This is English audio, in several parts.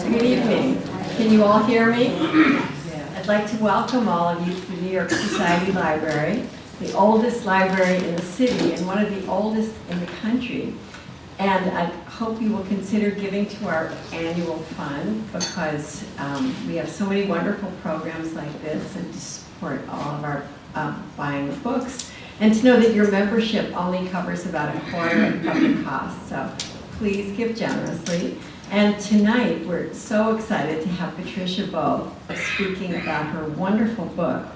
Good evening. Can you all hear me? I'd like to welcome all of you to the New York Society Library, the oldest library in the city and one of the oldest in the country. And I hope you will consider giving to our annual fund because we have so many wonderful programs like this and to support all of our buying of books. And to know that your membership only covers about a quarter of the cost. So please give generously. And tonight, we're so excited to have Patricia Volk speaking about her wonderful book,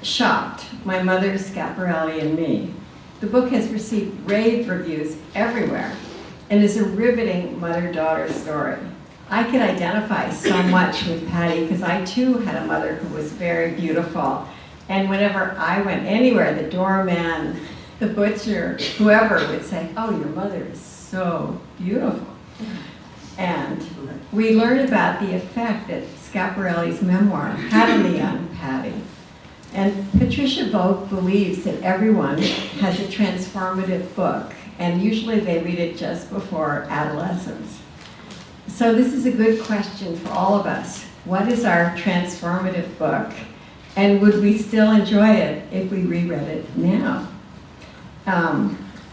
Schiap, My Mother, Schiaparelli, and Me. The book has received rave reviews everywhere and is a riveting mother-daughter story. I could identify so much with Patty because I too had a mother who was very beautiful. And whenever I went anywhere, the doorman, the butcher, whoever would say, "Oh, your mother is so beautiful." And we learned about the effect that Schiaparelli's memoir had on the young Patty. And Patricia Volk believes that everyone has a transformative book, and usually they read it just before adolescence. So this is a good question for all of us. What is our transformative book? And would we still enjoy it if we reread it now?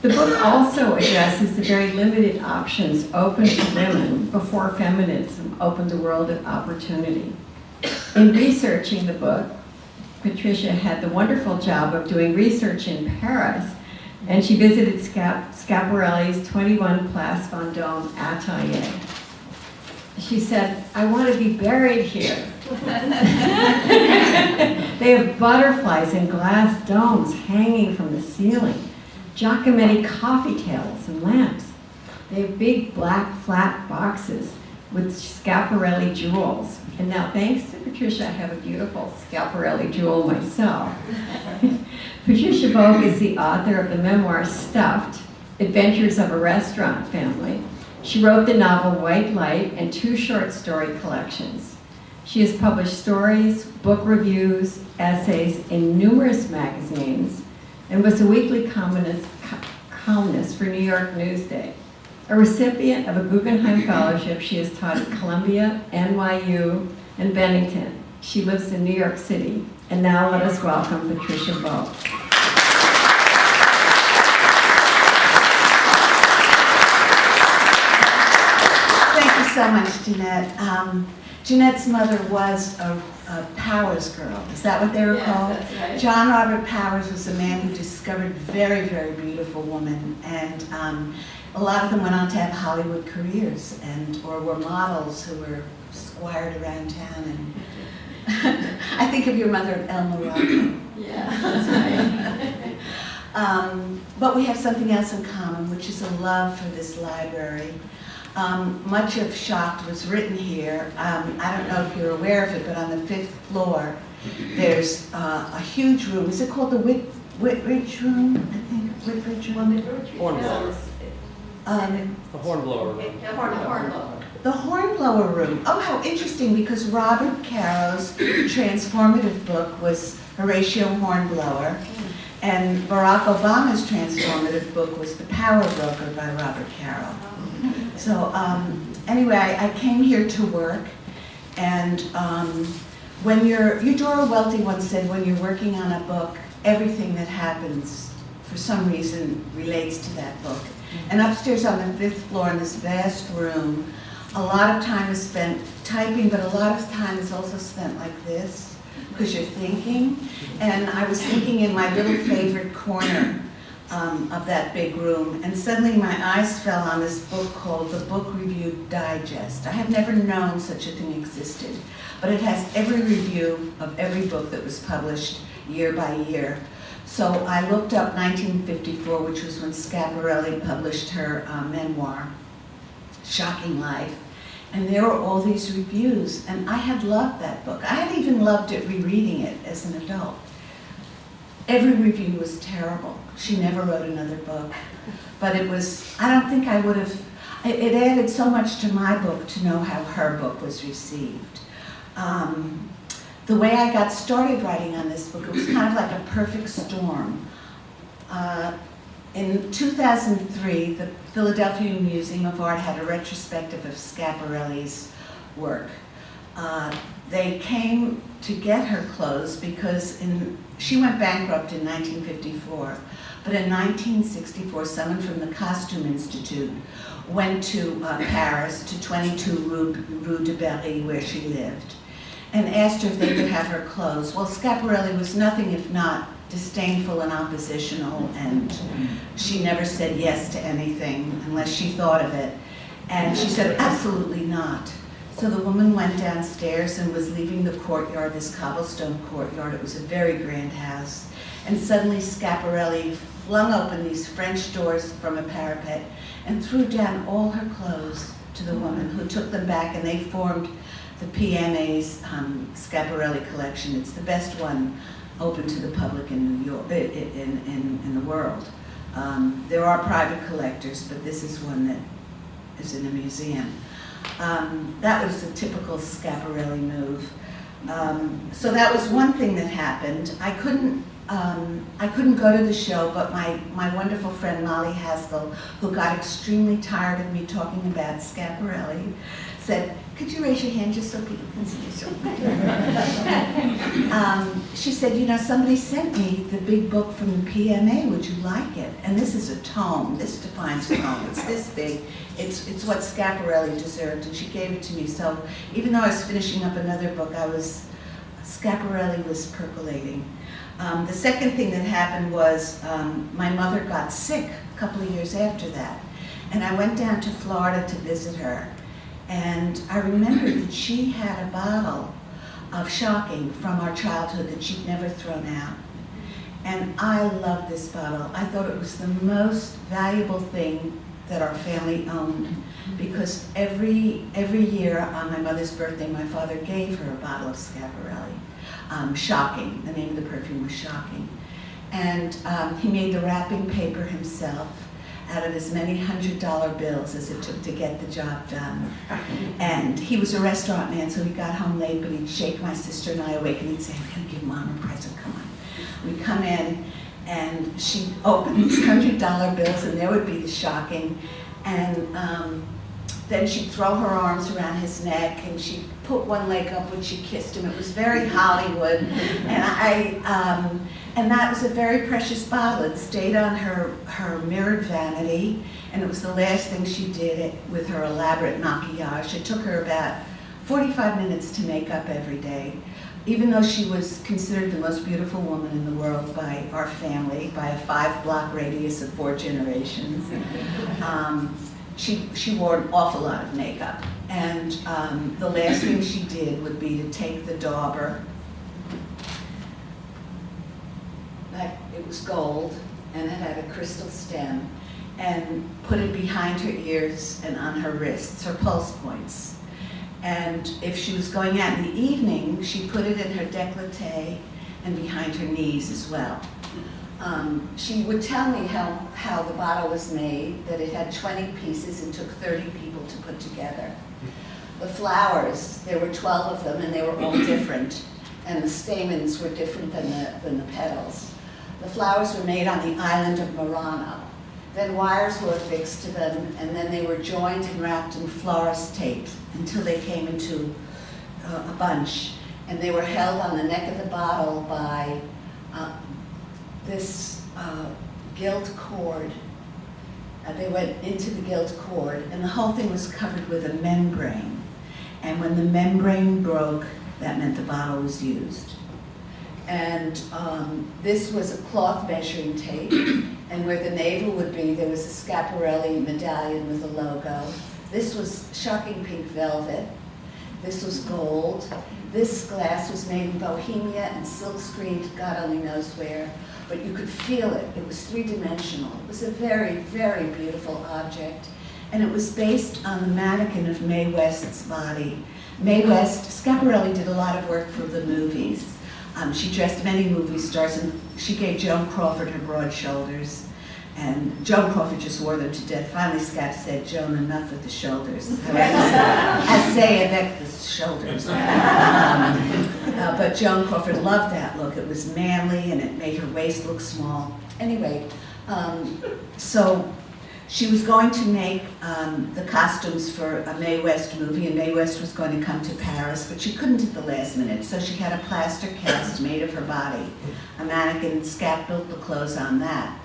The book also addresses the very limited options open to women before feminism opened the world of opportunity. In researching the book, Patricia had the wonderful job of doing research in Paris, and she visited Schiaparelli's 21 Place Vendôme atelier. She said, "I want to be buried here." They have butterflies and glass domes hanging from the ceiling, Giacometti coffee tables and lamps. They have big black flat boxes with Schiaparelli jewels. And now, thanks to Patricia, I have a beautiful Schiaparelli jewel myself. Patricia Volk is the author of the memoir Stuffed, Adventures of a Restaurant Family. She wrote the novel White Light and 2 short story collections. She has published stories, book reviews, essays in numerous magazines, and was a weekly columnist for New York Newsday. A recipient of a Guggenheim Fellowship, she has taught at Columbia, NYU, and Bennington. She lives in New York City. And now let us welcome Patricia Volk. Thank you so much, Jeanette. Jeanette's mother was a Powers girl. Is that what they were called? That's right. John Robert Powers was a man who discovered very, very beautiful women, and a lot of them went on to have Hollywood careers or were models who were squired around town. And I think of your mother, Elma Rocco. Yeah, that's right. But we have something else in common, which is a love for this library. Much of Schiap was written here. I don't know if you're aware of it, but on the 5th floor, there's a huge room. Is it called the Whitridge Room? I think Whitridge Room. Hornblower. The Hornblower Room. The Hornblower Room. Oh, how interesting! Because Robert Caro's transformative book was Horatio Hornblower, and Barack Obama's transformative book was The Power Broker by Robert Caro. So anyway, I came here to work, and when Eudora Welty once said, when you're working on a book, everything that happens, for some reason, relates to that book. And upstairs on the 5th floor in this vast room, a lot of time is spent typing, but a lot of time is also spent like this, because you're thinking. And I was thinking in my little favorite corner of that big room, and suddenly my eyes fell on this book called The Book Review Digest. I had never known such a thing existed, but it has every review of every book that was published year by year. So I looked up 1954, which was when Schiaparelli published her memoir, Shocking Life, and there were all these reviews, and I had loved that book. I had even loved it rereading it as an adult. Every review was terrible. She never wrote another book. But it was, I don't think I would have, it added so much to my book to know how her book was received. The way I got started writing on this book, it was kind of like a perfect storm. In 2003, the Philadelphia Museum of Art had a retrospective of Schiaparelli's work. They came to get her clothes because she went bankrupt in 1954, but in 1964 someone from the Costume Institute went to Paris, to 22 Rue de Berry, where she lived, and asked her if they could have her clothes. Well, Schiaparelli was nothing if not disdainful and oppositional, and she never said yes to anything unless she thought of it. And she said, absolutely not. So the woman went downstairs and was leaving the courtyard, this cobblestone courtyard. It was a very grand house. And suddenly Schiaparelli flung open these French doors from a parapet and threw down all her clothes to the woman, who took them back, and they formed the PMA's Schiaparelli collection. It's the best one open to the public in New York, in the world. There are private collectors, but this is one that is in a museum. That was a typical Schiaparelli move. So that was one thing that happened. I couldn't go to the show, but my wonderful friend Molly Haskell, who got extremely tired of me talking about Schiaparelli, said, could you raise your hand just so people can see you? She said, you know, somebody sent me the big book from the PMA, would you like it? And this is a tome, this defines a tome, it's this big. It's what Schiaparelli deserved, and she gave it to me. So even though I was finishing up another book, Schiaparelli was percolating. The second thing that happened was my mother got sick a couple of years after that, and I went down to Florida to visit her, and I remembered that she had a bottle of Shocking from our childhood that she'd never thrown out. And I loved this bottle. I thought it was the most valuable thing that our family owned, because every year on my mother's birthday, my father gave her a bottle of Schiaparelli. Shocking, the name of the perfume was Shocking. And he made the wrapping paper himself out of as many $100 bills as it took to get the job done. And he was a restaurant man, so he got home late, but he'd shake my sister and I awake and he'd say, I'm gonna give Mom a present, come on. We'd come in, and she'd open these $100 bills, and there would be the Shocking, and then she'd throw her arms around his neck, and she'd put one leg up when she kissed him. It was very Hollywood, and that was a very precious bottle. It stayed on her mirrored vanity, and it was the last thing she did with her elaborate maquillage. It took her about 45 minutes to make up every day. Even though she was considered the most beautiful woman in the world by our family, by a 5-block radius of 4 generations, she wore an awful lot of makeup. And the last thing she did would be to take the dauber, it was gold, and it had a crystal stem, and put it behind her ears and on her wrists, her pulse points. And if she was going out in the evening, she put it in her décolleté and behind her knees as well. She would tell me how the bottle was made, that it had 20 pieces and took 30 people to put together. The flowers, there were 12 of them, and they were all different, and the stamens were different than the petals. The flowers were made on the island of Murano. Then wires were affixed to them, and then they were joined and wrapped in florist tape until they came into a bunch. And they were held on the neck of the bottle by this gilt cord. They went into the gilt cord, and the whole thing was covered with a membrane. And when the membrane broke, that meant the bottle was used. And this was a cloth measuring tape, and where the navel would be, there was a Schiaparelli medallion with a logo. This was shocking pink velvet. This was gold. This glass was made in Bohemia and silk screened, God only knows where, but you could feel it. It was three-dimensional. It was a very, very beautiful object, and it was based on the mannequin of Mae West's body. Mae West, Schiaparelli did a lot of work for the movies. She dressed many movie stars, and she gave Joan Crawford her broad shoulders, and Joan Crawford just wore them to death. Finally, Schiap said, Joan, enough with the shoulders. Assez avec the shoulders. But Joan Crawford loved that look. It was manly, and it made her waist look small. Anyway, so she was going to make the costumes for a Mae West movie, and Mae West was going to come to Paris, but she couldn't at the last minute, so she had a plaster cast made of her body, a mannequin. Schiap built the clothes on that.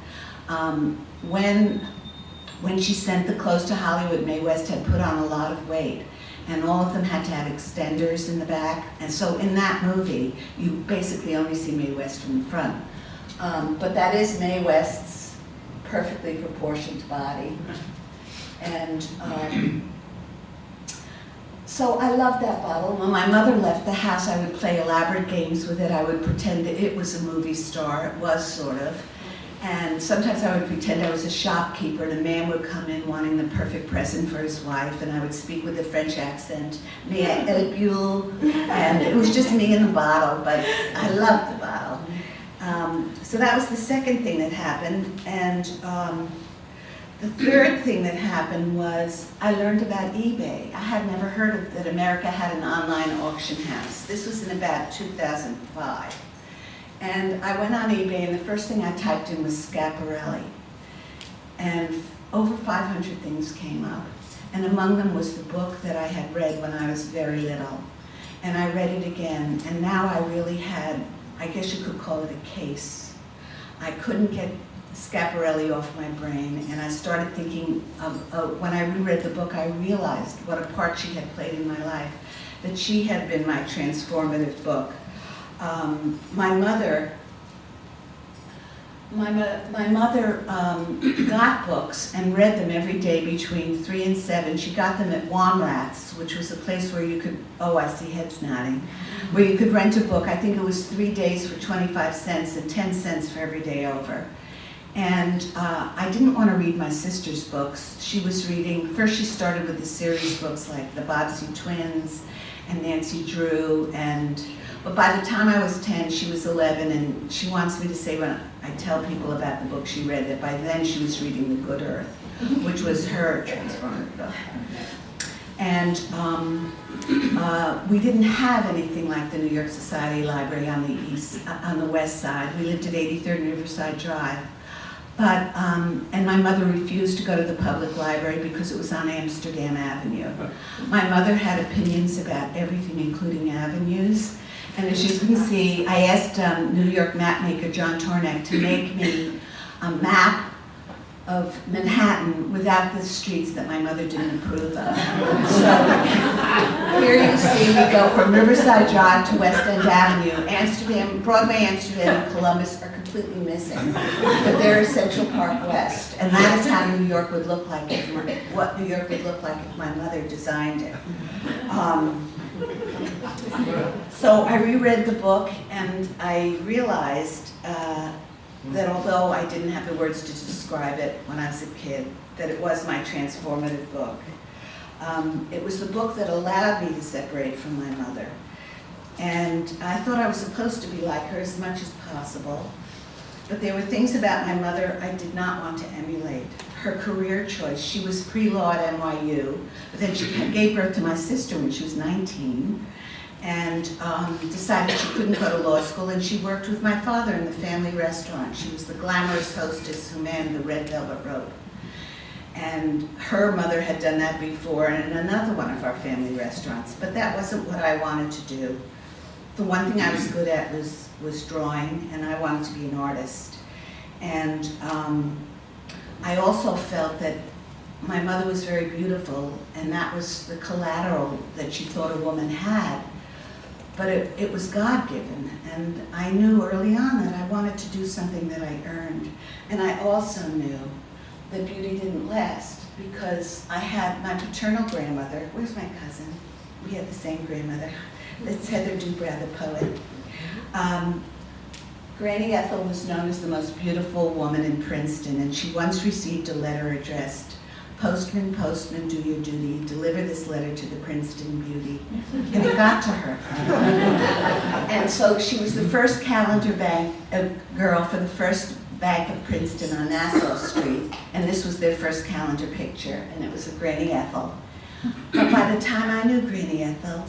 When she sent the clothes to Hollywood, Mae West had put on a lot of weight, and all of them had to have extenders in the back, and so in that movie, you basically only see Mae West from the front. But that is Mae West's perfectly proportioned body. And so I loved that bottle. When my mother left the house, I would play elaborate games with it. I would pretend that it was a movie star. It was, sort of. And sometimes I would pretend I was a shopkeeper, and a man would come in wanting the perfect present for his wife, and I would speak with a French accent, mais elle bulle, and it was just me in the bottle, but I loved the bottle. So that was the second thing that happened, and the third thing that happened was I learned about eBay. I had never heard of that America had an online auction house. This was in about 2005. And I went on eBay, and the first thing I typed in was Schiaparelli. And over 500 things came up. And among them was the book that I had read when I was very little. And I read it again, and now I really had, I guess you could call it a case. I couldn't get Schiaparelli off my brain, and I started thinking of when I reread the book, I realized what a part she had played in my life, that she had been my transformative book. My mother got books and read them every day between 3 and 7. She got them at Womrat's, which was a place where you could, oh, I see heads nodding, where you could rent a book. I think it was 3 days for 25 cents and 10 cents for every day over. And I didn't want to read my sister's books. She was reading, first she started with the series books like the Bobbsey Twins and Nancy Drew, but by the time I was 10, she was 11, and she wants me to say when I tell people about the book she read, that by then she was reading The Good Earth, which was her transformative book. And we didn't have anything like the New York Society Library on the west side. We lived at 83rd and Riverside Drive. But, and my mother refused to go to the public library because it was on Amsterdam Avenue. My mother had opinions about everything, including avenues. And as you can see, I asked New York map maker John Tornak to make me a map of Manhattan without the streets that my mother didn't approve of. So here you see we go from Riverside Drive to West End Avenue. Amsterdam, Broadway, Amsterdam, and Columbus are completely missing, but they're Central Park West, and that is how New York would look like what New York would look like if my mother designed it. So I reread the book, and I realized that although I didn't have the words to describe it when I was a kid, that it was my transformative book. It was the book that allowed me to separate from my mother. And I thought I was supposed to be like her as much as possible, but there were things about my mother I did not want to emulate. Her career choice, she was pre-law at NYU, but then she gave birth to my sister when she was 19, and decided she couldn't go to law school, and she worked with my father in the family restaurant. She was the glamorous hostess who manned the red velvet rope. And her mother had done that before in another one of our family restaurants, but that wasn't what I wanted to do. The one thing I was good at was drawing, and I wanted to be an artist. And I also felt that my mother was very beautiful, and that was the collateral that she thought a woman had. But it was God-given, and I knew early on that I wanted to do something that I earned. And I also knew that beauty didn't last, because I had my paternal grandmother. Where's my cousin? We had the same grandmother. That's Heather Dubrow, the poet. Granny Ethel was known as the most beautiful woman in Princeton, and she once received a letter addressed, "Postman, postman, do your duty, deliver this letter to the Princeton beauty." And it got to her. And so she was the first calendar bank girl for the first Bank of Princeton on Nassau Street, and this was their first calendar picture, and it was of Granny Ethel. But by the time I knew Granny Ethel,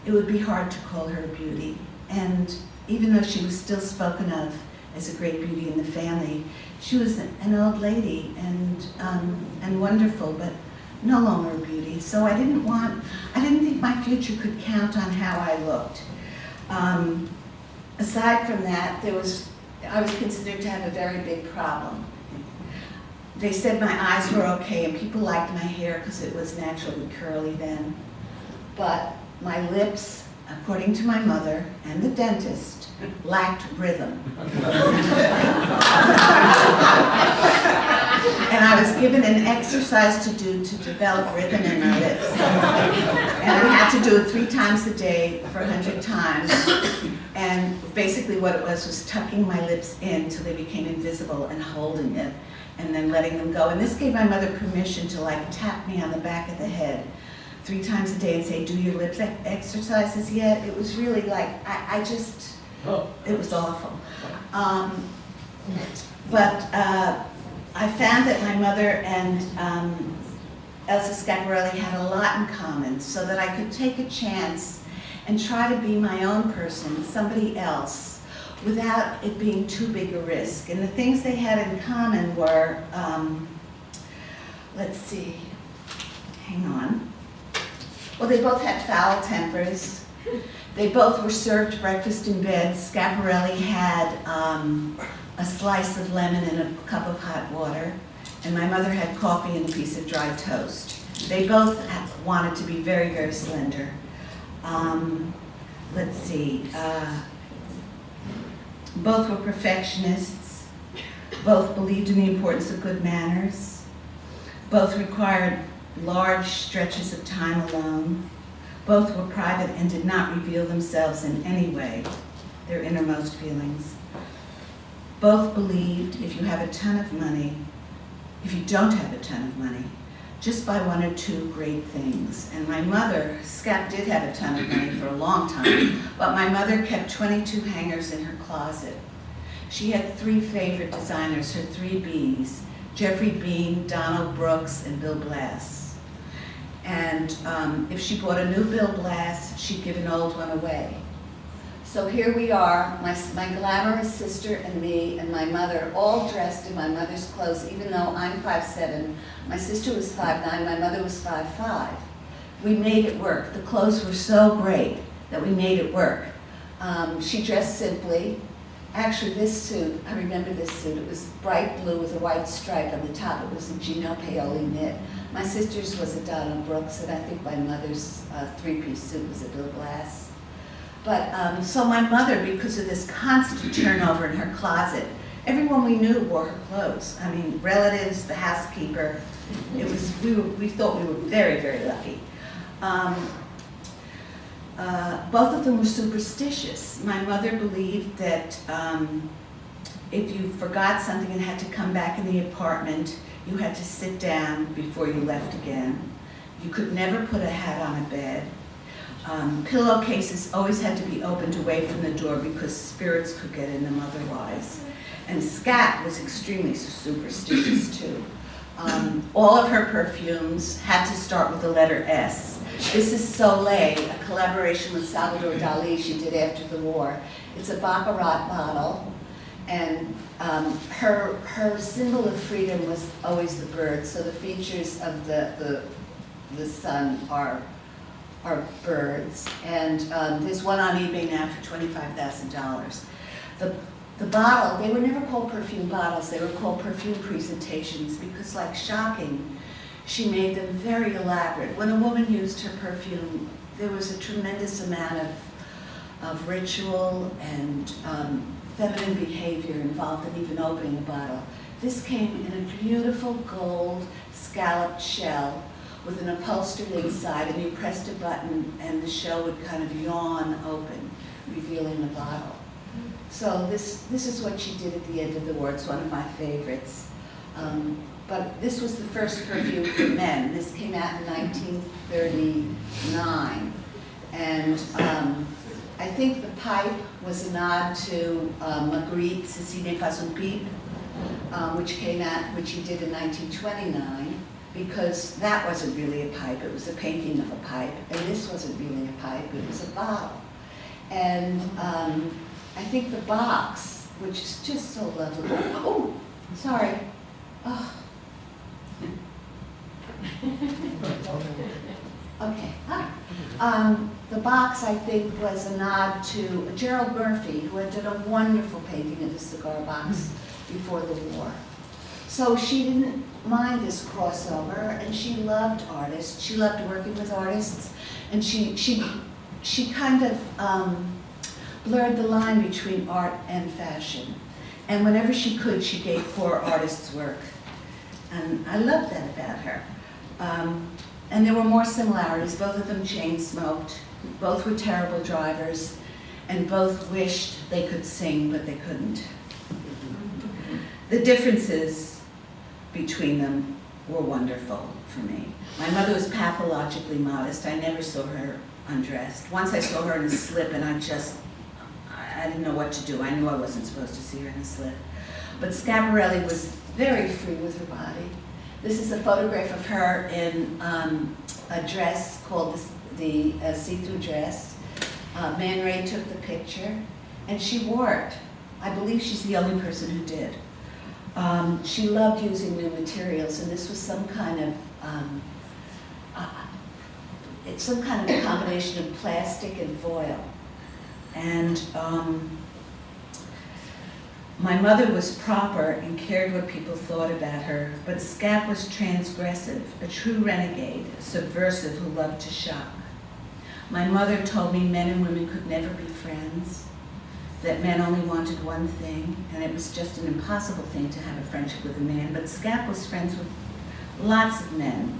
it would be hard to call her a beauty. And even though she was still spoken of as a great beauty in the family, She was an old lady and wonderful, but no longer a beauty. So I didn't think my future could count on how I looked. Aside from that, I was considered to have a very big problem. They said my eyes were okay, and people liked my hair because it was naturally curly then. But my lips, according to my mother and the dentist, lacked rhythm. And I was given an exercise to do to develop rhythm in my lips. And I had to do it 3 times a day for 100 times. And basically what it was tucking my lips in till they became invisible and holding it, and then letting them go. And this gave my mother permission to like tap me on the back of the head 3 times a day and say, do your lips exercises yet? It was really like, it was awful. But I found that my mother and Elsa Schiaparelli had a lot in common, so that I could take a chance and try to be my own person, somebody else, without it being too big a risk. And the things they had in common were, let's see, hang on. Well, they both had foul tempers. They both were served breakfast in bed. Schiaparelli had a slice of lemon and a cup of hot water, and my mother had coffee and a piece of dry toast. They both wanted to be very, very slender. Let's see. Both were perfectionists. Both believed in the importance of good manners. Both required large stretches of time alone. Both were private and did not reveal themselves in any way, their innermost feelings. Both believed if you have a ton of money, if you don't have a ton of money, just buy 1 or 2 great things. And my mother, Schiap did have a ton of money for a long time, but my mother kept 22 hangers in her closet. She had 3 favorite designers, her 3 Bs, Jeffrey Bean, Donald Brooks, and Bill Blass. And if she bought a new Bill Blass, she'd give an old one away. So here we are, my glamorous sister and me and my mother, all dressed in my mother's clothes, even though I'm 5'7", my sister was 5'9", my mother was 5'5". We made it work. The clothes were so great that we made it work. She dressed simply. Actually, this suit, I remember this suit, it was bright blue with a white stripe on the top. It was a Gino Paoli knit. My sister's was a Donald Brooks, and I think my mother's 3-piece suit was a Bill Blass. But so my mother, because of this constant turnover in her closet, everyone we knew wore her clothes. I mean, relatives, the housekeeper. It was we thought we were very, very lucky. Both of them were superstitious. My mother believed that if you forgot something and had to come back in the apartment, you had to sit down before you left again. You could never put a hat on a bed. Pillowcases always had to be opened away from the door because spirits could get in them otherwise. And Schiap was extremely superstitious too. All of her perfumes had to start with the letter S. This is Soleil, a collaboration with Salvador Dali she did after the war. It's a Baccarat bottle, and her symbol of freedom was always the bird. So the features of the sun are birds, and there's one on eBay now for $25,000. The bottle, they were never called perfume bottles, they were called Perfume Presentations because, like Shocking, she made them very elaborate. When a woman used her perfume, there was a tremendous amount of ritual and feminine behavior involved in even opening a bottle. This came in a beautiful gold scalloped shell with an upholstered inside, and you pressed a button and the shell would kind of yawn open, revealing the bottle. So this is what she did at the end of the war. It's one of my favorites. But this was the first perfume for men. This came out in 1939. And I think the pipe was a nod to Magritte, Ceci n'est pas une pipe, which he did in 1929. Because that wasn't really a pipe, it was a painting of a pipe, and this wasn't really a pipe, it was a bottle. And I think the box, which is just so lovely, oh, Sorry. Oh. Okay. The box, I think, was a nod to Gerald Murphy, who had done a wonderful painting of the cigar box before the war. So she didn't mind this crossover, and she loved artists. She loved working with artists, and she kind of blurred the line between art and fashion. And whenever she could, she gave poor artists work. And I loved that about her. And there were more similarities. Both of them chain smoked. Both were terrible drivers. And both wished they could sing, but they couldn't. The differences between them were wonderful for me. My mother was pathologically modest. I never saw her undressed. Once I saw her in a slip, and I didn't know what to do. I knew I wasn't supposed to see her in a slip. But Schiaparelli was very free with her body. This is a photograph of her in a dress called the see-through dress. Man Ray took the picture, and she wore it. I believe she's the only person who did. She loved using new materials, and this was some kind of it's some kind of a combination of plastic and voile. And my mother was proper and cared what people thought about her, but Schiap was transgressive, a true renegade, a subversive who loved to shop. My mother told me men and women could never be friends, that men only wanted one thing, and it was just an impossible thing to have a friendship with a man, but Schiap was friends with lots of men.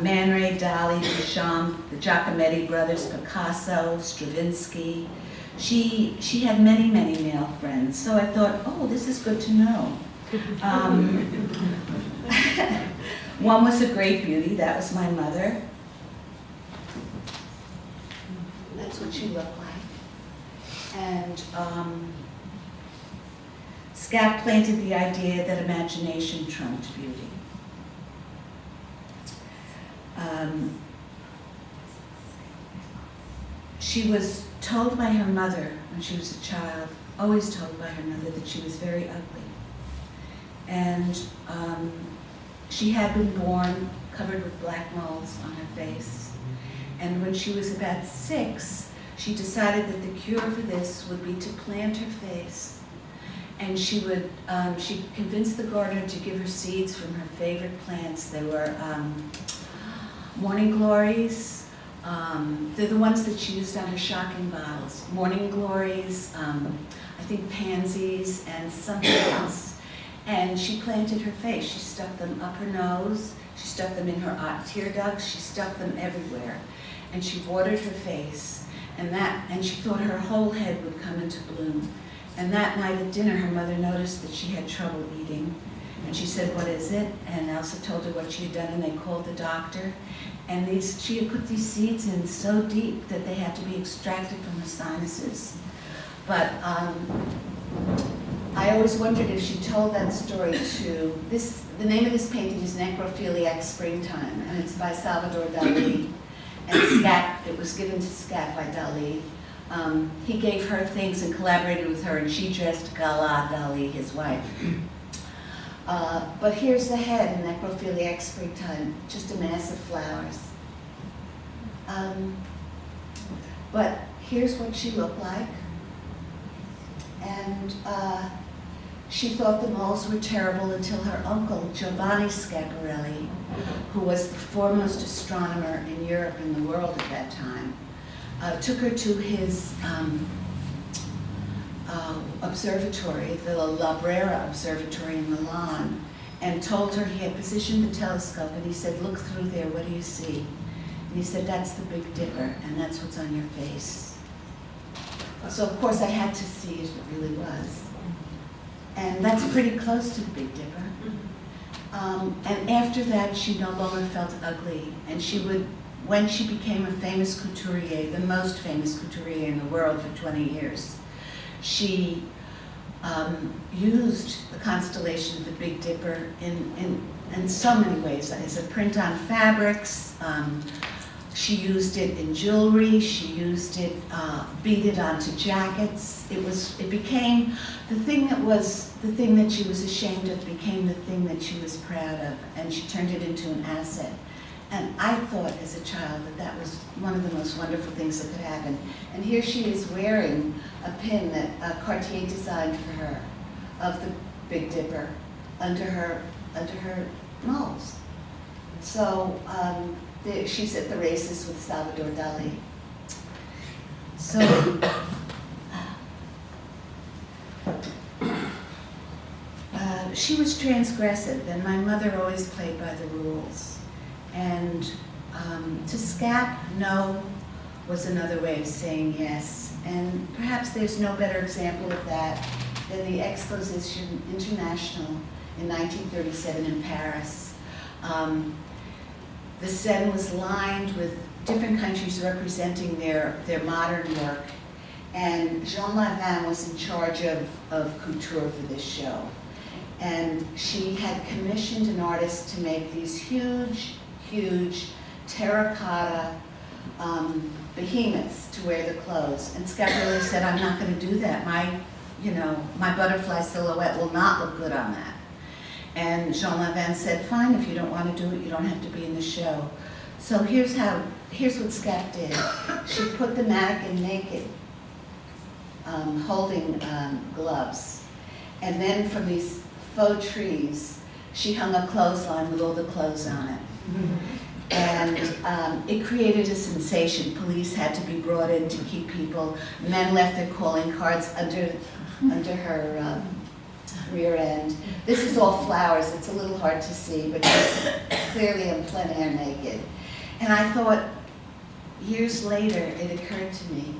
Man Ray, Dali, Duchamp, the Giacometti brothers, Picasso, Stravinsky. She had many, many male friends, so I thought, oh, this is good to know. One was a great beauty, that was my mother. That's what she looked like. And Schiap planted the idea that imagination trumped beauty. She was told by her mother when she was a child, always told by her mother, that she was very ugly. And she had been born covered with black moles on her face. And when she was about 6, she decided that the cure for this would be to plant her face. And she convinced the gardener to give her seeds from her favorite plants. They were morning glories. They're the ones that she used on her shocking bottles. Morning glories, I think pansies, and something else. And she planted her face. She stuck them up her nose. She stuck them in her tear ducts. She stuck them everywhere. And she watered her face. And she thought her whole head would come into bloom. And that night at dinner, her mother noticed that she had trouble eating. And she said, "What is it?" And Elsa told her what she had done, and they called the doctor. And she had put these seeds in so deep that they had to be extracted from her sinuses. But I always wondered if she told that story to the name of this painting is Necrophiliac Springtime, and it's by Salvador Dali. And Schiap, it was given to Schiap by Dali. He gave her things and collaborated with her, and she dressed Gala Dali, his wife. But here's the head in Necrophiliac Springtime, just a mass of flowers. But here's what she looked like. And she thought the moles were terrible until her uncle, Giovanni Schiaparelli, who was the foremost astronomer in Europe and the world at that time, took her to his observatory, the La Brera Observatory in Milan, and told her he had positioned the telescope, and he said, "Look through there, what do you see?" And he said, "That's the Big Dipper, and that's what's on your face." So of course I had to see if it really was. And that's pretty close to the Big Dipper. And after that, she no longer felt ugly, and when she became a famous couturier, the most famous couturier in the world for 20 years, she used the constellation of the Big Dipper in so many ways, as a print on fabrics. She used it in jewelry. She used it, beaded onto jackets. It became the thing that she was ashamed of became the thing that she was proud of, and she turned it into an asset. And I thought as a child that was one of the most wonderful things that could happen. And here she is wearing a pin that Cartier designed for her of the Big Dipper under her nose. So she's at the races with Salvador Dali. So she was transgressive, and my mother always played by the rules. And to Schiap, no was another way of saying yes. And perhaps there's no better example of that than the Exposition International in 1937 in Paris. The Seine was lined with different countries representing their modern work, and Jean Lavin was in charge of couture for this show. And she had commissioned an artist to make these huge terracotta behemoths to wear the clothes. And Schiaparelli said, I'm not going to do that. My butterfly silhouette will not look good on that. And Jean Lavin said, fine, if you don't want to do it, you don't have to be in the show. So here's what Schiap did. She put the mannequin naked, holding gloves. And then from these faux trees, she hung a clothesline with all the clothes on it. And it created a sensation. Police had to be brought in to keep people. Men left their calling cards under her rear end. This is all flowers. It's a little hard to see, but she's clearly in plein air naked. And I thought, years later, it occurred to me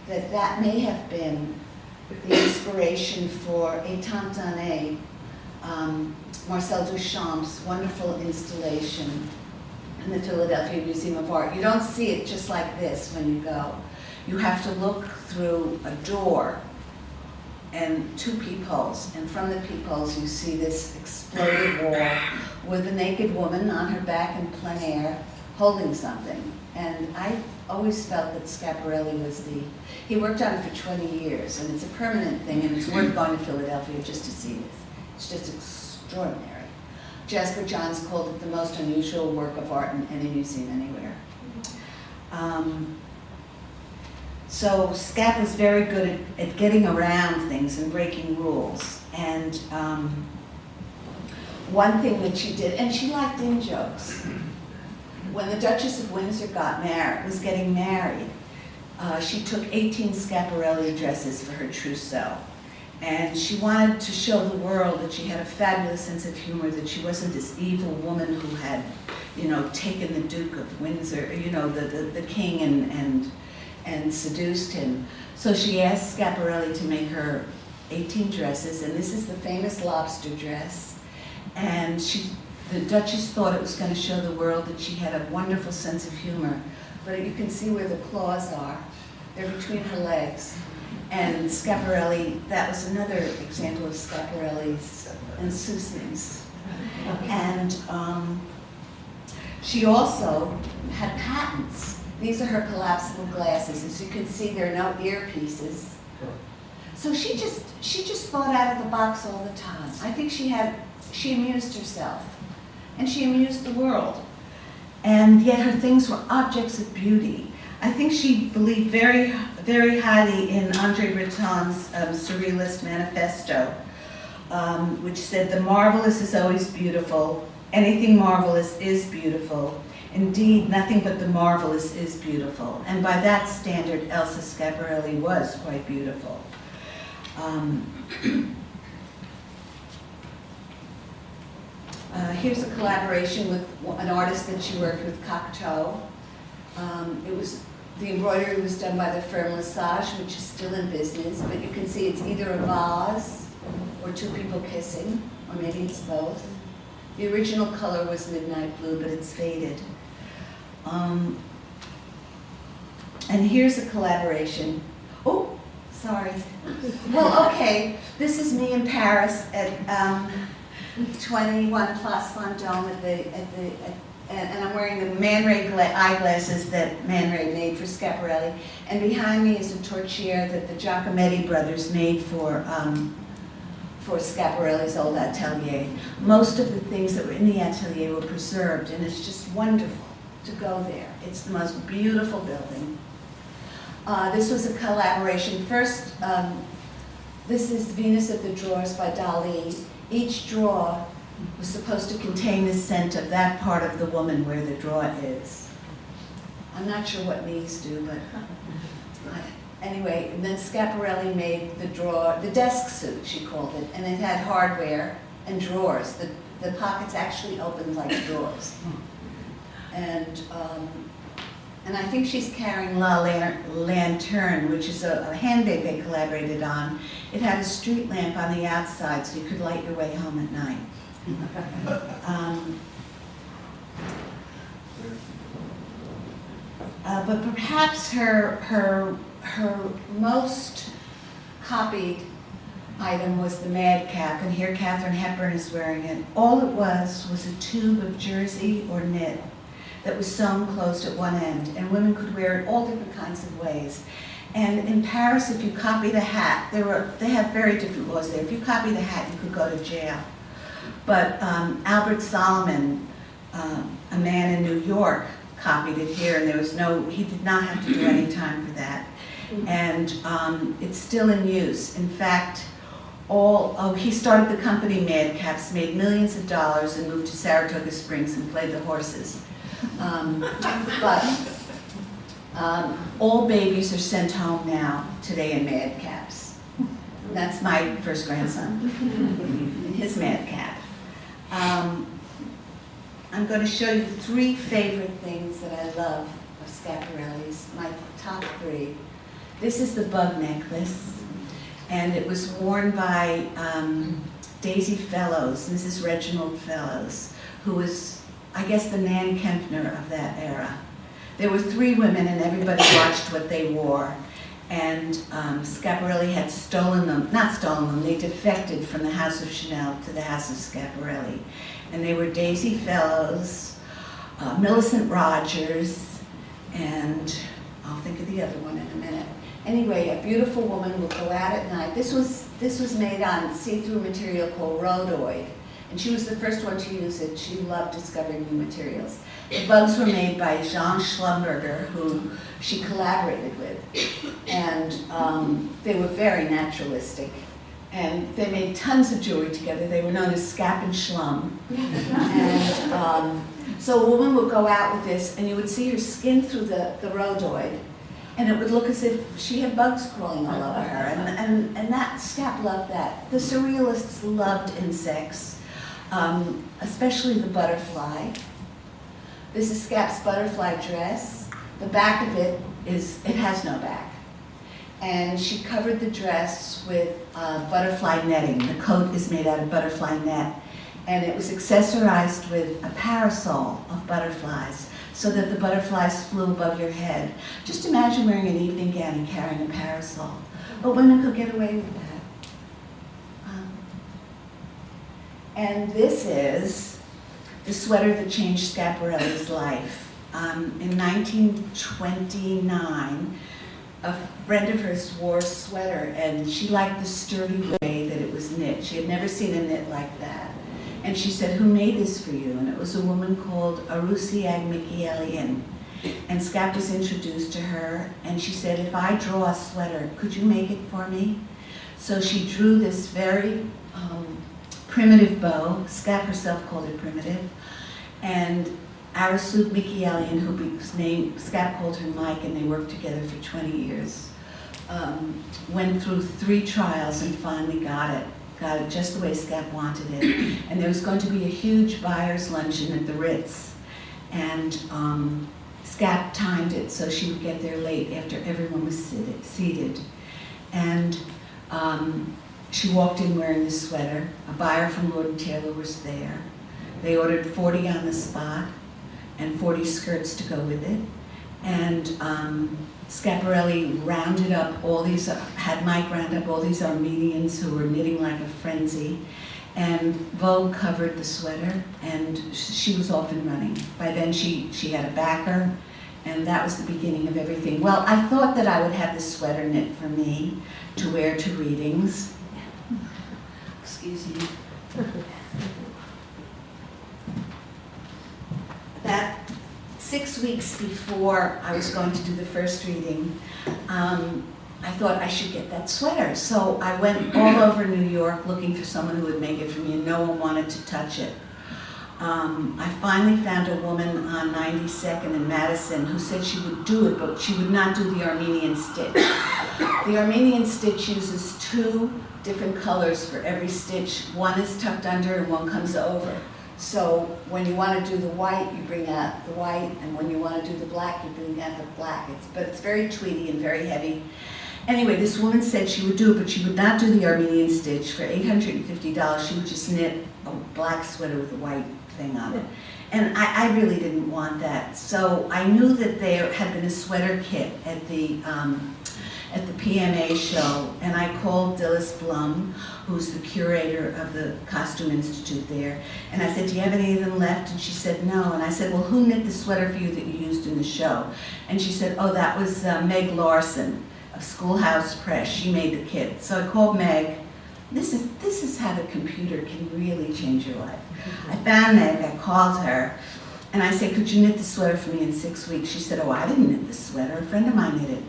that may have been the inspiration for Étant Donné, Marcel Duchamp's wonderful installation in the Philadelphia Museum of Art. You don't see it just like this when you go. You have to look through a door and two peepholes, and from the peepholes you see this exploded wall with a naked woman on her back in plein air holding something. And I always felt that Schiaparelli he worked on it for 20 years, and it's a permanent thing, and it's worth going to Philadelphia just to see this. It's just extraordinary. Jasper Johns called it the most unusual work of art in any museum anywhere. So Schiap was very good at getting around things and breaking rules. And one thing that she did, and she liked in-jokes. When the Duchess of Windsor was getting married, she took 18 Schiaparelli dresses for her trousseau. And she wanted to show the world that she had a fabulous sense of humor, that she wasn't this evil woman who had, taken the Duke of Windsor, the king and seduced him. So she asked Schiaparelli to make her 18 dresses, and this is the famous Lobster Dress. And the Duchess thought it was going to show the world that she had a wonderful sense of humor. But you can see where the claws are. They're between her legs. And Schiaparelli, that was another example of Schiaparelli's insouciance. And she also had patents. These are her collapsible glasses. As you can see, there are no earpieces. So she just thought out of the box all the time. I think she amused herself, and she amused the world. And yet her things were objects of beauty. I think she believed very, very highly in Andre Breton's Surrealist Manifesto, which said, the marvelous is always beautiful. Anything marvelous is beautiful. Indeed, nothing but the marvelous is beautiful. And by that standard, Elsa Schiaparelli was quite beautiful. Here's a collaboration with an artist that she worked with, Cocteau. The embroidery was done by the firm Lesage, which is still in business, but you can see it's either a vase or two people kissing, or maybe it's both. The original color was midnight blue, but it's faded. And here's a collaboration. Oh, sorry. Well, okay, this is me in Paris at 21 Place Vendôme at and I'm wearing the Man Ray eyeglasses that Man Ray made for Schiaparelli. And behind me is a torchia that the Giacometti brothers made for Schiaparelli's old atelier. Most of the things that were in the atelier were preserved, and it's just wonderful to go there. It's the most beautiful building. This was a collaboration. First, this is Venus of the Drawers by Dali. Each drawer was supposed to contain the scent of that part of the woman where the drawer is. I'm not sure what these do, but anyway, and then Schiaparelli made the drawer, the desk suit, she called it, and it had hardware and drawers. The pockets actually opened like drawers. And I think she's carrying La Lanterne, which is a handbag they collaborated on. It had a street lamp on the outside, so you could light your way home at night. But perhaps her most copied item was the madcap, and here Katharine Hepburn is wearing it. All it was a tube of jersey or knit that was sewn closed at one end, and women could wear it all different kinds of ways. And in Paris, if you copy the hat, they have very different laws there. If you copy the hat, you could go to jail. But Albert Solomon, a man in New York, copied it here, and he did not have to do any time for that. And it's still in use. In fact, he started the company Madcaps, made millions of dollars, and moved to Saratoga Springs and played the horses. All babies are sent home now, today, in madcaps. That's my first grandson, in his madcap. I'm going to show you 3 favorite things that I love of Schiaparelli's, my top 3. This is the bug necklace, and it was worn by Daisy Fellows, Mrs. Reginald Fellows, who was, I guess, the Nan Kempner of that era. There were 3 women, and everybody watched what they wore. And Schiaparelli had they defected from the House of Chanel to the House of Schiaparelli. And they were Daisy Fellows, Millicent Rogers, and I'll think of the other one in a minute. Anyway, a beautiful woman will go out at night. This was made on see-through material called rhodoid. And she was the first one to use it. She loved discovering new materials. The bugs were made by Jean Schlumberger, who she collaborated with. And they were very naturalistic. And they made tons of jewelry together. They were known as Schiap and Schlum. And so a woman would go out with this, and you would see her skin through the rhodoid, and it would look as if she had bugs crawling all over her. And that, Schiap loved that. The surrealists loved insects. Especially the butterfly. This is Schiap's butterfly dress. The back of it has no back. And she covered the dress with butterfly netting. The coat is made out of butterfly net. And it was accessorized with a parasol of butterflies so that the butterflies flew above your head. Just imagine wearing an evening gown and carrying a parasol. But women could get away with that. And this is the sweater that changed Schiaparelli's life. In 1929, a friend of hers wore a sweater, and she liked the sturdy way that it was knit. She had never seen a knit like that. And she said, "Who made this for you?" And it was a woman called Arusiag Michielian. And Schiap was introduced to her, and she said, "If I draw a sweater, could you make it for me?" So she drew this very primitive bow. Schiap herself called it primitive. And Arusiag Michielian, whose name Schiap called her Mike, and they worked together for 20 years, went through 3 trials and finally got it just the way Schiap wanted it. And there was going to be a huge buyer's luncheon at the Ritz. And Schiap timed it so she would get there late after everyone was seated. And she walked in wearing this sweater. A buyer from Lord & Taylor was there. They ordered 40 on the spot and 40 skirts to go with it. And Schiaparelli rounded up all these, had Mike round up all these Armenians who were knitting like a frenzy. And Vogue covered the sweater, and she was off and running. By then she had a backer, and that was the beginning of everything. Well, I thought that I would have this sweater knit for me to wear to readings. Excuse me. About 6 weeks before I was going to do the first reading, I thought I should get that sweater. So I went all over New York looking for someone who would make it for me, and no one wanted to touch it. I finally found a woman on 92nd in Madison who said she would do it, but she would not do the Armenian stitch. The Armenian stitch uses 2 different colors for every stitch. One is tucked under and one comes over. So when you want to do the white, you bring out the white, and when you want to do the black, you bring out the black. But it's very tweedy and very heavy. Anyway, this woman said she would do it, but she would not do the Armenian stitch. For $850, she would just knit a black sweater with a white thing on it. And I really didn't want that. So I knew that there had been a sweater kit at the PMA show, and I called Dilys Blum, who's the curator of the Costume Institute there, and I said, do you have any of them left? And she said, no. And I said, well, who knit the sweater for you that you used in the show? And she said, oh, that was Meg Larson of Schoolhouse Press. She made the kit. So I called Meg. This is how the computer can really change your life. I found Meg, I called her, and I said, could you knit the sweater for me in 6 weeks? She said, oh, I didn't knit the sweater, a friend of mine knit it.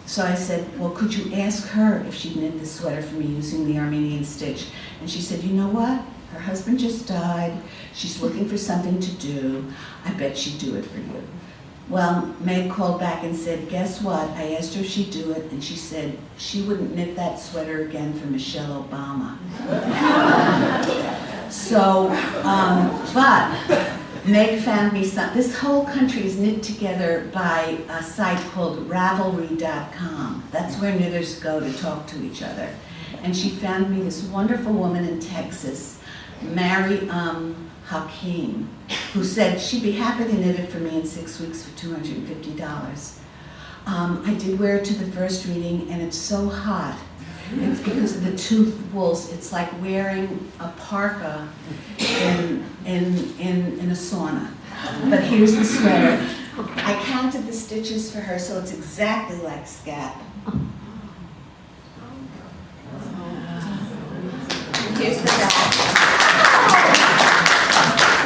So I said, well, could you ask her if she'd knit the sweater for me using the Armenian stitch? And she said, you know what? Her husband just died. She's looking for something to do. I bet she'd do it for you. Well, Meg called back and said, guess what? I asked her if she'd do it, and she said she wouldn't knit that sweater again for Michelle Obama. So, but Meg found me some. This whole country is knit together by a site called Ravelry.com. That's where knitters go to talk to each other. And she found me this wonderful woman in Texas, Mary Hakeem, who said she'd be happy to knit it for me in 6 weeks for $250. I did wear it to the first reading, and it's so hot. It's because of the tooth wools. It's like wearing a parka in a sauna. But here's the sweater. I counted the stitches for her, so it's exactly like Schiap. Here's the back.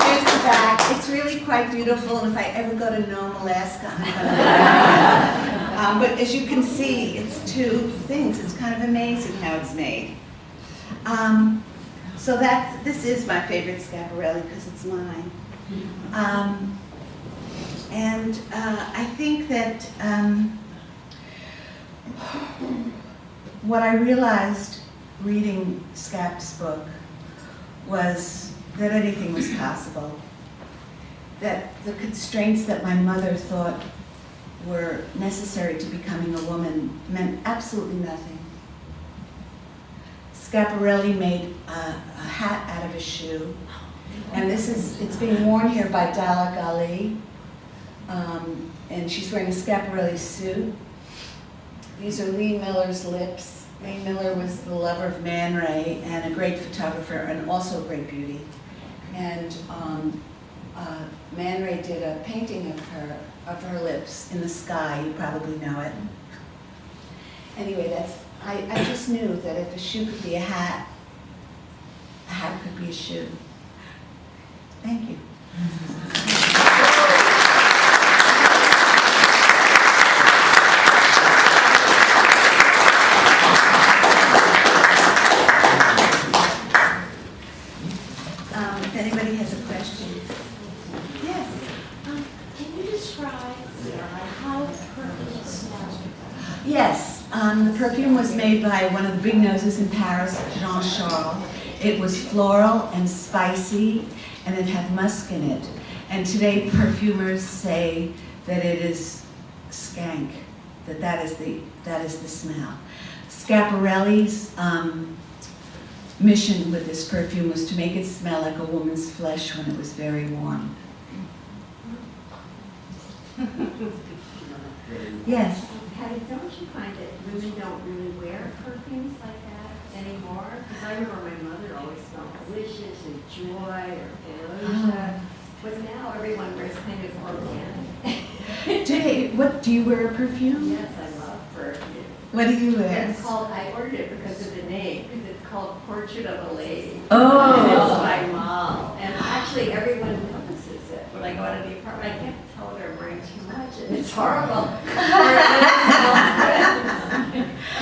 Here's the back. It's really quite beautiful, and if I ever go to Nome, Alaska, I'm going to wear it. But as you can see, it's 2 things. It's kind of amazing how it's made. So this is my favorite Schiaparelli because it's mine. I think that what I realized reading Schiap's book was that anything was possible. That the constraints that my mother thought were necessary to becoming a woman meant absolutely nothing. Schiaparelli made a hat out of a shoe, and it's being worn here by Dala Gali, and she's wearing a Schiaparelli suit. These are Lee Miller's lips. Lee Miller was the lover of Man Ray and a great photographer and also a great beauty. And Man Ray did a painting of her lips in the sky. You probably know it. Anyway, I just knew that if a shoe could be a hat could be a shoe. Thank you. If anybody has a question. Yes. Can you describe how perfume smells? Yes, the perfume was made by one of the big noses in Paris, Jean Charles. It was floral and spicy, and it had musk in it. And today perfumers say that it is skank, that is the smell. Schiaparelli's mission with this perfume was to make it smell like a woman's flesh when it was very warm. Yes. Patty, don't you find that women don't really wear perfumes like that? anymore, because I remember my mother always smelled delicious and joy or Aloysia. But now everyone wears kind of organic. What, do you wear a perfume? Yes, I love perfume. What do you wear? It's called, I ordered it because of the name, because it's called Portrait of a Lady. Oh. And it's by Mal. And actually everyone notices it. When I go out of the apartment, I can't tell her I'm wearing too much, and it's horrible. And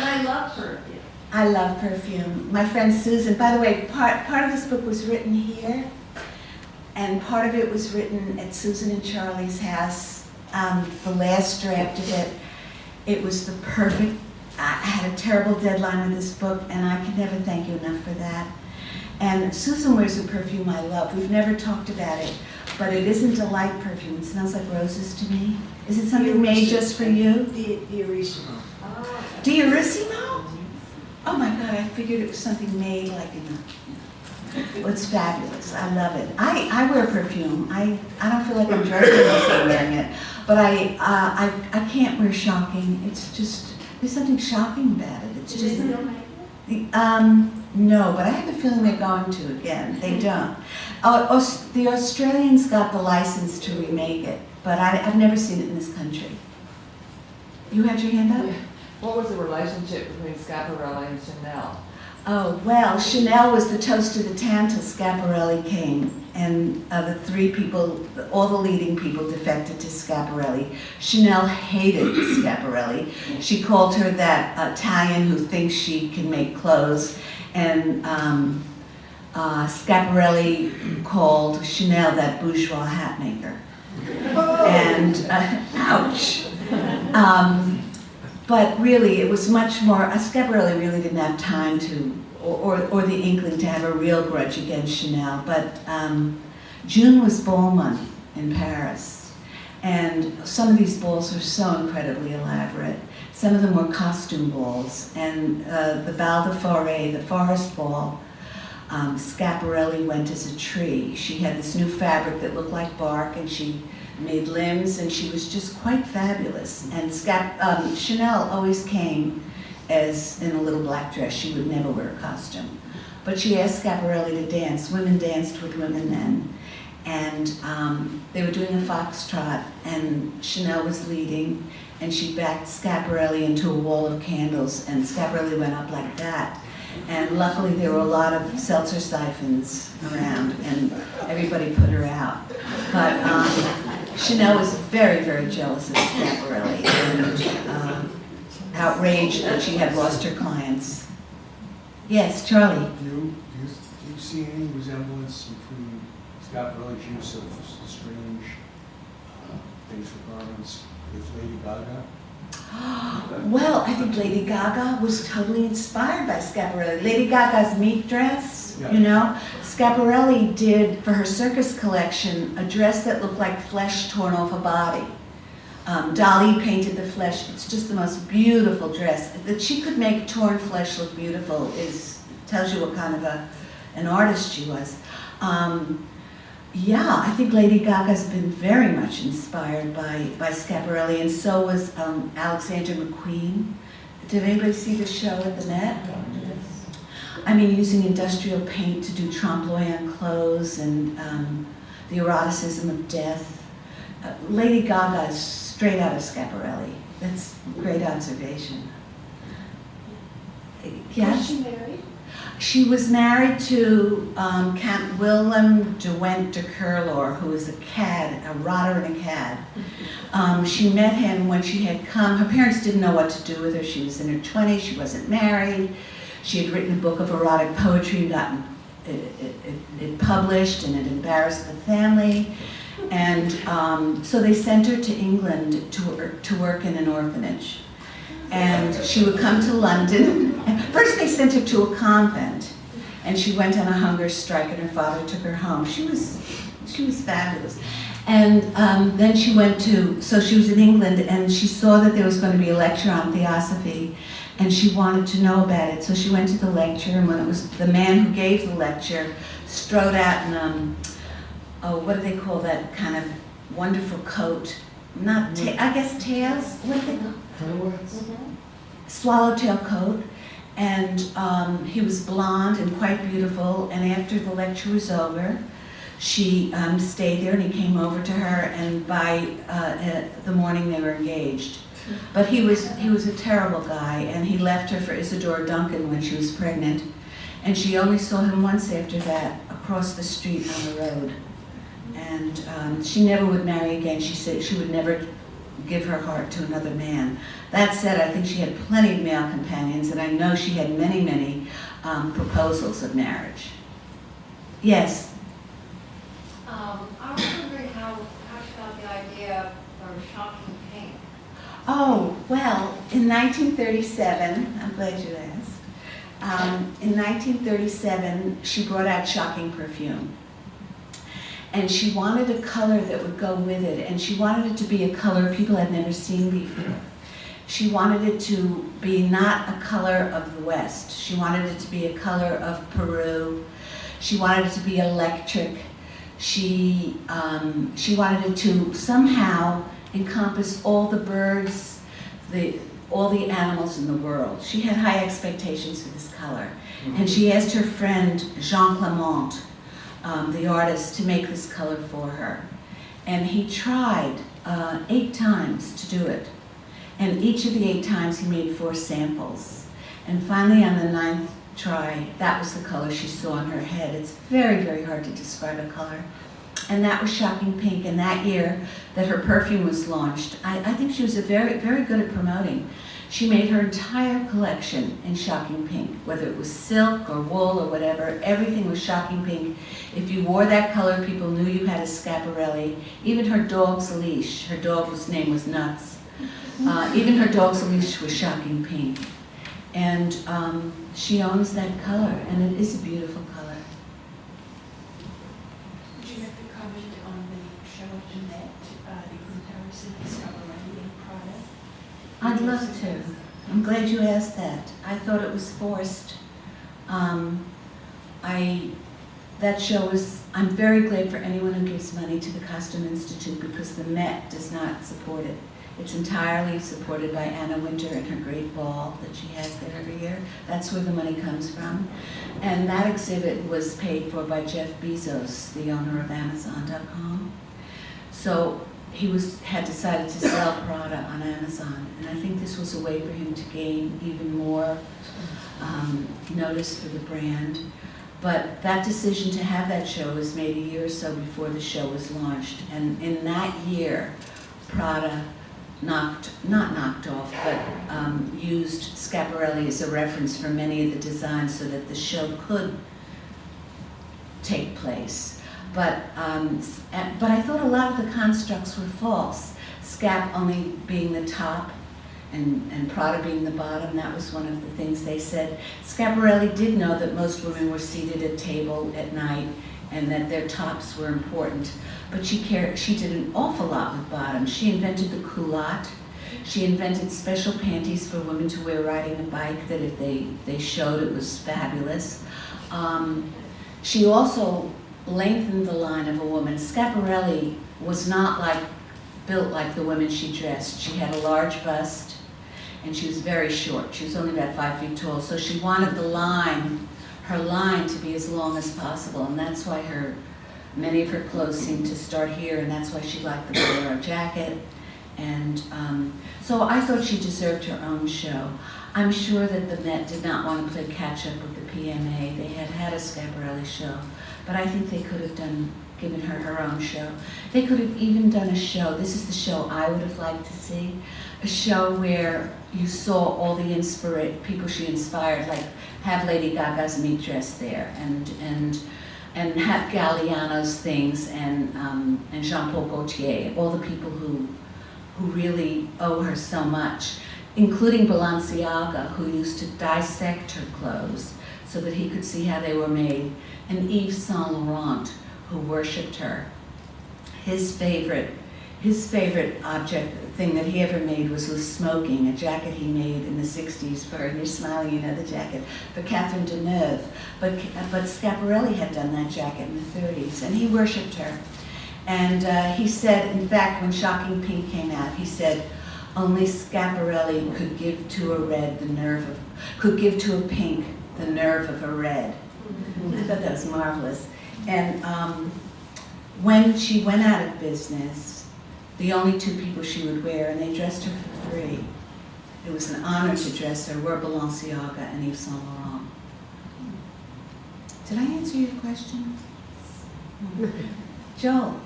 I love perfume. I love perfume. My friend Susan, by the way, part of this book was written here, and part of it was written at Susan and Charlie's house. The last draft of it, it was the perfect, I had a terrible deadline with this book, and I can never thank you enough for that. And Susan wears a perfume I love. We've never talked about it, but it isn't a light perfume. It smells like roses to me. Is it something made just for you? Diarissimo. Diarissimo? Oh my God, I figured it was something made like in a, well, it's fabulous. I love it. I wear perfume. I don't feel like I'm dressing unless I'm wearing it. But I can't wear shocking. It's just, there's something shocking about it. It's just, no, but I have a feeling they're going to again. They don't. The Australians got the license to remake it, but I've never seen it in this country. You had your hand up? What was the relationship between Schiaparelli and Chanel? Oh, well, Chanel was the toast of the town till Schiaparelli came, and the three people, all the leading people defected to Schiaparelli. Chanel hated Schiaparelli. She called her that Italian who thinks she can make clothes, and Schiaparelli called Chanel that bourgeois hat maker. And, ouch. But really, it was much more, Schiaparelli really didn't have time to, or the inkling to have a real grudge against Chanel. But June was ball month in Paris, and some of these balls are so incredibly elaborate. Some of them were costume balls, and the Bal de Forêt, the forest ball, Schiaparelli went as a tree. She had this new fabric that looked like bark, and she made limbs, and she was just quite fabulous. And Chanel always came as in a little black dress. She would never wear a costume. But she asked Schiaparelli to dance. Women danced with women then. And they were doing a foxtrot, and Chanel was leading, and she backed Schiaparelli into a wall of candles, and Schiaparelli went up like that. And luckily there were a lot of seltzer siphons around, and everybody put her out. But Chanel was very, very jealous of Schiaparelli, and outraged that she had lost her clients. Yes, Charlie? Do you see any resemblance between Schiaparelli's use of strange things for garments with Lady Gaga? Well, I think Lady Gaga was totally inspired by Schiaparelli. Lady Gaga's meat dress, Yeah. you know, Schiaparelli did for her circus collection a dress that looked like flesh torn off a body. Dali painted the flesh. It's just the most beautiful dress. That she could make torn flesh look beautiful tells you what kind of an artist she was. Yeah, I think Lady Gaga's been very much inspired by Schiaparelli, and so was Alexander McQueen. Did anybody see the show at the Met? I mean, using industrial paint to do trompe-l'oeil on clothes, and the eroticism of death. Lady Gaga is straight out of Schiaparelli. That's a great observation. Yeah? Was she married? She was married to Count Willem de Went de Curlor, who was a cad, a rotter and a cad. She met him when she had come. Her parents didn't know what to do with her. She was in her 20s. She wasn't married. She had written a book of erotic poetry, gotten it published, and it embarrassed the family. And so they sent her to England to work in an orphanage. And she would come to London. First they sent her to a convent, and she went on a hunger strike, and her father took her home. She was fabulous. And then she went so she was in England, and she saw that there was going to be a lecture on theosophy, and she wanted to know about it. So she went to the lecture, and when it was the man who gave the lecture strode out in, what do they call that kind of wonderful coat? I guess tails? What do they call? Swallowtail coat, And he was blonde and quite beautiful, and after the lecture was over, she stayed there and he came over to her, and by the morning they were engaged. But he was a terrible guy, and he left her for Isadora Duncan when she was pregnant, and she only saw him once after that, across the street on the road. And she never would marry again. She said she would never give her heart to another man. That said, I think she had plenty of male companions, and I know she had many, many proposals of marriage. Yes? I was wondering how she got the idea for shocking pink. Oh, well, in 1937, I'm glad you asked. In 1937, she brought out shocking perfume. And she wanted a color that would go with it, and she wanted it to be a color people had never seen before. She wanted it to be not a color of the West. She wanted it to be a color of Peru. She wanted it to be electric. She wanted it to somehow encompass all the birds, all the animals in the world. She had high expectations for this color. And she asked her friend, Jean Clement, the artist, to make this color for her. And he tried 8 times to do it. And each of the 8 times he made 4 samples. And finally on the 9th try, that was the color she saw on her head. It's very, very hard to describe a color. And that was shocking pink. And that year that her perfume was launched, I think she was very, very good at promoting. She made her entire collection in shocking pink, whether it was silk or wool or whatever, everything was shocking pink. If you wore that color, people knew you had a Schiaparelli. Even her dog's leash, her dog's name was Nuts. Even her dog's leash was shocking pink. And she owns that color, and it is a beautiful color. Would you like to comment on the show at the Met, the comparison of Schiaparelli and Prada? I'd love to. I'm glad you asked that. I thought it was forced. That show was, I'm very glad for anyone who gives money to the Costume Institute, because the Met does not support it. It's entirely supported by Anna Wintour and her great ball that she has there every year. That's where the money comes from. And that exhibit was paid for by Jeff Bezos, the owner of Amazon.com. So he had decided to sell Prada on Amazon. And I think this was a way for him to gain even more notice for the brand. But that decision to have that show was made a year or so before the show was launched. And in that year, Prada not knocked off, but used Schiaparelli as a reference for many of the designs so that the show could take place. But I thought a lot of the constructs were false. Schiap only being the top and Prada being the bottom, that was one of the things they said. Schiaparelli did know that most women were seated at table at night and that their tops were important. But she did an awful lot with bottoms. She invented the culotte. She invented special panties for women to wear riding a bike that if they showed, it was fabulous. She also lengthened the line of a woman. Schiaparelli was not built like the women she dressed. She had a large bust and she was very short. She was only about 5 feet tall. So she wanted her line to be as long as possible, and that's why many of her clothes seemed to start here, and that's why she liked the bolero jacket. And so I thought she deserved her own show. I'm sure that the Met did not want to play catch up with the PMA. They had a Schiaparelli show, but I think they could have given her her own show. They could have even done a show, this is the show I would have liked to see, a show where you saw all the people she inspired, like have Lady Gaga's meat dress there, and have Galliano's things, and Jean-Paul Gaultier, all the people who really owe her so much, including Balenciaga, who used to dissect her clothes so that he could see how they were made, and Yves Saint Laurent, who worshipped her. His favorite thing that he ever made was smoking, a jacket he made in the 60s for, and you're smiling, you know the jacket, for Catherine Deneuve. But Schiaparelli had done that jacket in the 30s, and he worshipped her. And he said, in fact, when Shocking Pink came out, he said, Only Schiaparelli could give to a red the nerve of, could give to a pink the nerve of a red. I thought that was marvelous. And when she went out of business, the only two people she would wear, and they dressed her for free, it was an honor to dress her, were Balenciaga and Yves Saint Laurent. Did I answer your question? Joel?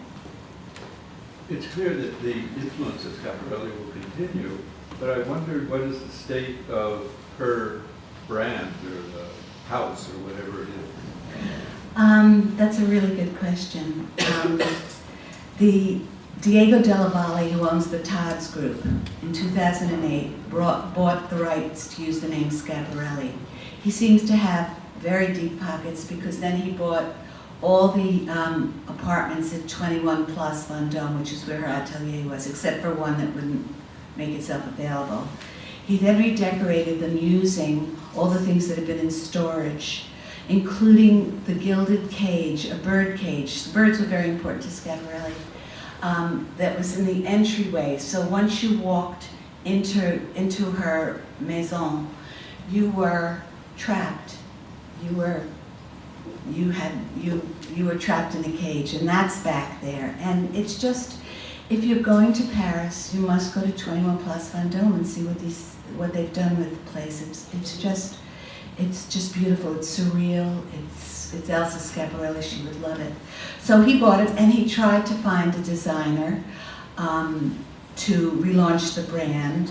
It's clear that the influence of Schiaparelli will continue, but I wondered what is the state of her brand or the house or whatever it is? That's a really good question. The Diego Della Valle, who owns the Todds Group, in 2008 bought the rights to use the name Schiaparelli. He seems to have very deep pockets because then he bought all the apartments at 21 Place Vendôme, which is where her atelier was, except for one that wouldn't make itself available. He then redecorated them using all the things that had been in storage, including the gilded cage, a bird cage. Birds were very important to Schiaparelli. That was in the entryway. So once you walked into her maison, you were trapped. You were trapped in a cage, and that's back there. And it's just, if you're going to Paris, you must go to 21 Place Vendôme and see what they've done with the place. It's just beautiful. It's surreal. It's Elsa Schiaparelli. She would love it. So he bought it, and he tried to find a designer to relaunch the brand.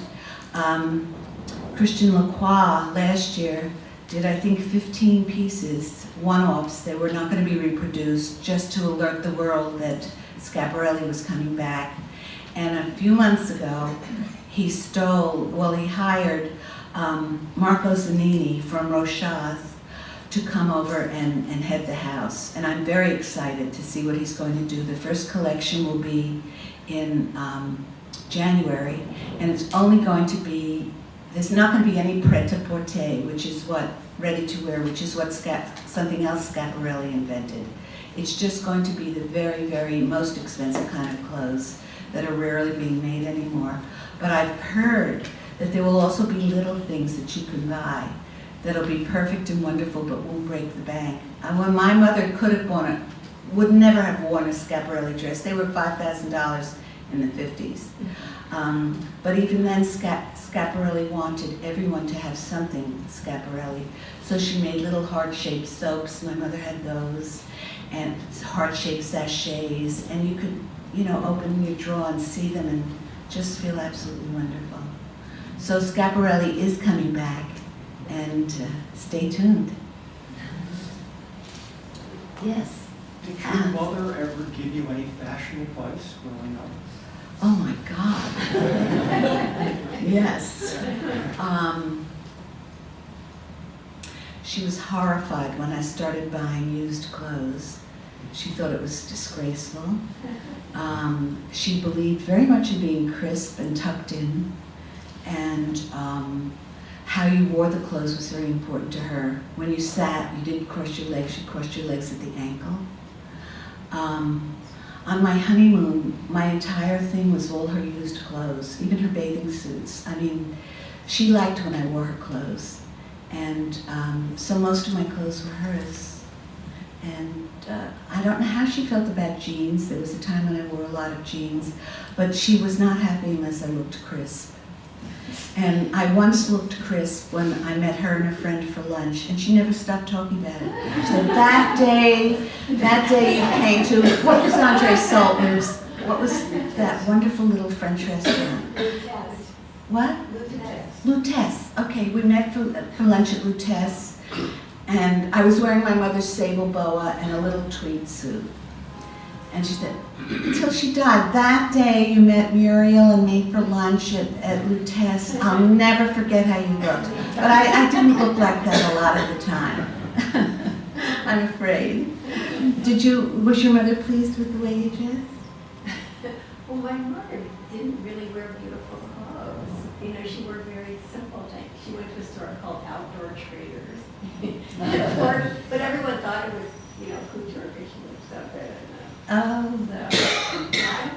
Christian Lacroix last year did, I think, 15 pieces, one-offs. They were not going to be reproduced, just to alert the world that Schiaparelli was coming back. And a few months ago, he hired Marco Zanini from Rochas to come over and head the house. And I'm very excited to see what he's going to do. The first collection will be in January, and it's only going to be, there's not going to be any pret-a-porter, which is what, ready-to-wear, which is what something else Schiaparelli invented. It's just going to be the very, very most expensive kind of clothes that are rarely being made anymore. But I've heard that there will also be little things that you can buy that'll be perfect and wonderful but won't break the bank. When my mother could have would never have worn a Schiaparelli dress. They were $5,000 in the 50s. But even then, Schiaparelli wanted everyone to have something Schiaparelli. So she made little heart-shaped soaps. My mother had those, and heart-shaped sachets. And you could, open your drawer and see them and just feel absolutely wonderful. So Schiaparelli is coming back, and stay tuned. Yes. Did your mother ever give you any fashion advice growing up? Oh my God. Yes. She was horrified when I started buying used clothes. She thought it was disgraceful. She believed very much in being crisp and tucked in, and how you wore the clothes was very important to her. When you sat, you didn't cross your legs, you crossed your legs at the ankle. On my honeymoon, my entire thing was all her used clothes, even her bathing suits. I mean, she liked when I wore her clothes. And so most of my clothes were hers. And I don't know how she felt about jeans. There was a time when I wore a lot of jeans, but she was not happy unless I looked crisp. And I once looked crisp when I met her and her friend for lunch, and she never stopped talking about it. She said, that day you came to, what was Andre Saltman's, what was that wonderful little French restaurant? What? Lutèce. Okay, we met for lunch at Lutèce, and I was wearing my mother's sable boa and a little tweed suit. And she said, until she died, that day you met Muriel and me for lunch at Lutèce. I'll never forget how you looked. But I didn't look like that a lot of the time. I'm afraid. Was your mother pleased with the way you dressed? Well, my mother didn't really wear beautiful clothes. She wore very simple things. She went to a store called Outdoor Traders. But everyone thought it was, couture because she looked so good. So, I don't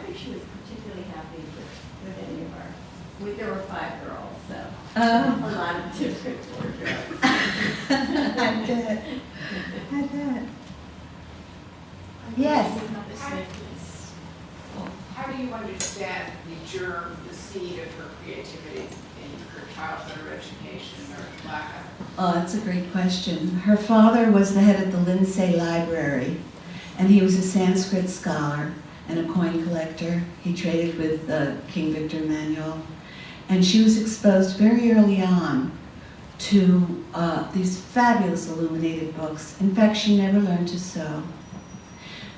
think she was particularly happy with any of our There were 5 girls, so Oh. a lot of different wardrobes. I bet. I bet. Yes. How do you understand the germ, the seed of her creativity in her childhood or education or lack of? Oh, that's a great question. Her father was the head of the Lindsay Library, and he was a Sanskrit scholar and a coin collector. He traded with King Victor Emmanuel. And she was exposed very early on to these fabulous illuminated books. In fact, she never learned to sew.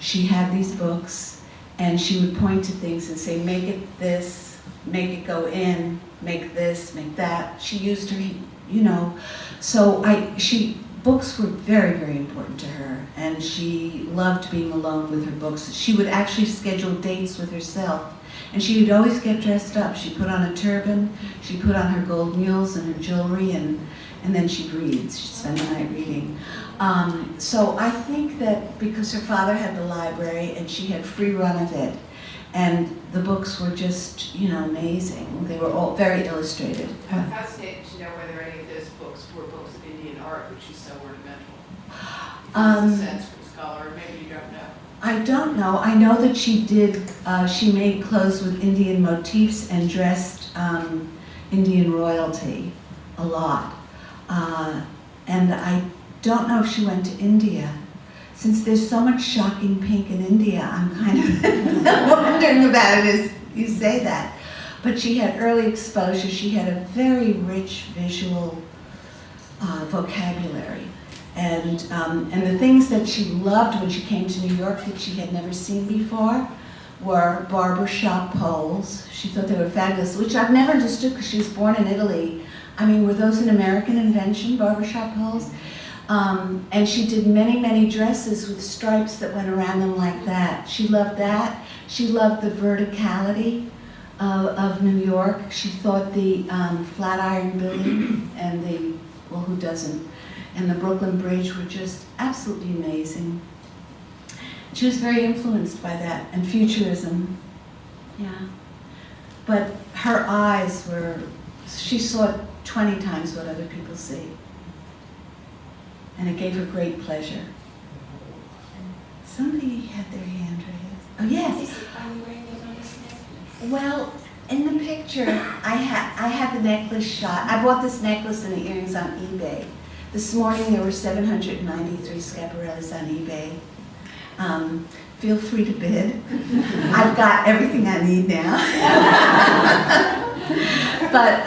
She had these books, and she would point to things and say, make it this, make it go in, make this, make that. She used her, so books were very, very important to her, and she loved being alone with her books. She would actually schedule dates with herself, and she would always get dressed up. She put on a turban, she put on her gold mules and her jewelry, and then she'd read. She'd spend the night reading. So I think that because her father had the library and she had free run of it, and the books were just, amazing. They were all very illustrated. I'm fascinated to know whether any of those books were books of Indian art, which is so ornamental. As a Sanskrit scholar, or maybe you don't know. I don't know. I know that she did, she made clothes with Indian motifs and dressed Indian royalty a lot. And I don't know if she went to India. Since there's so much shocking pink in India, I'm kind of wondering about it as you say that. But she had early exposure. She had a very rich visual vocabulary. And the things that she loved when she came to New York that she had never seen before were barbershop poles. She thought they were fabulous, which I've never understood because she was born in Italy. I mean, were those an American invention, barbershop poles? And she did many, many dresses with stripes that went around them like that. She loved that. She loved the verticality of New York. She thought the Flatiron Building and who doesn't? And the Brooklyn Bridge were just absolutely amazing. She was very influenced by that, and futurism, yeah. But her eyes were, she saw 20 times what other people see. And it gave her great pleasure. Somebody had their hand raised. Oh, yes. Well, in the picture, I had the necklace shot. I bought this necklace and the earrings on eBay. This morning there were 793 Schiaparellis on eBay. Feel free to bid. I've got everything I need now. But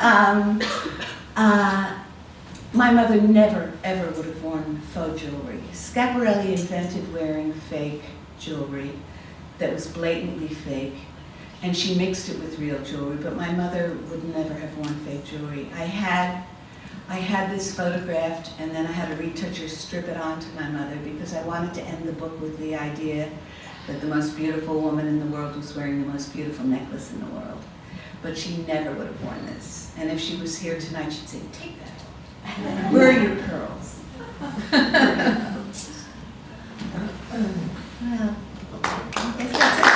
my mother never, ever would have worn faux jewelry. Schiaparelli invented wearing fake jewelry that was blatantly fake, and she mixed it with real jewelry, but my mother would never have worn fake jewelry. I had this photographed, and then I had a retoucher strip it onto my mother because I wanted to end the book with the idea that the most beautiful woman in the world was wearing the most beautiful necklace in the world. But she never would have worn this. And if she was here tonight, she'd say, take that off. Where are your pearls? Well, I guess that's it.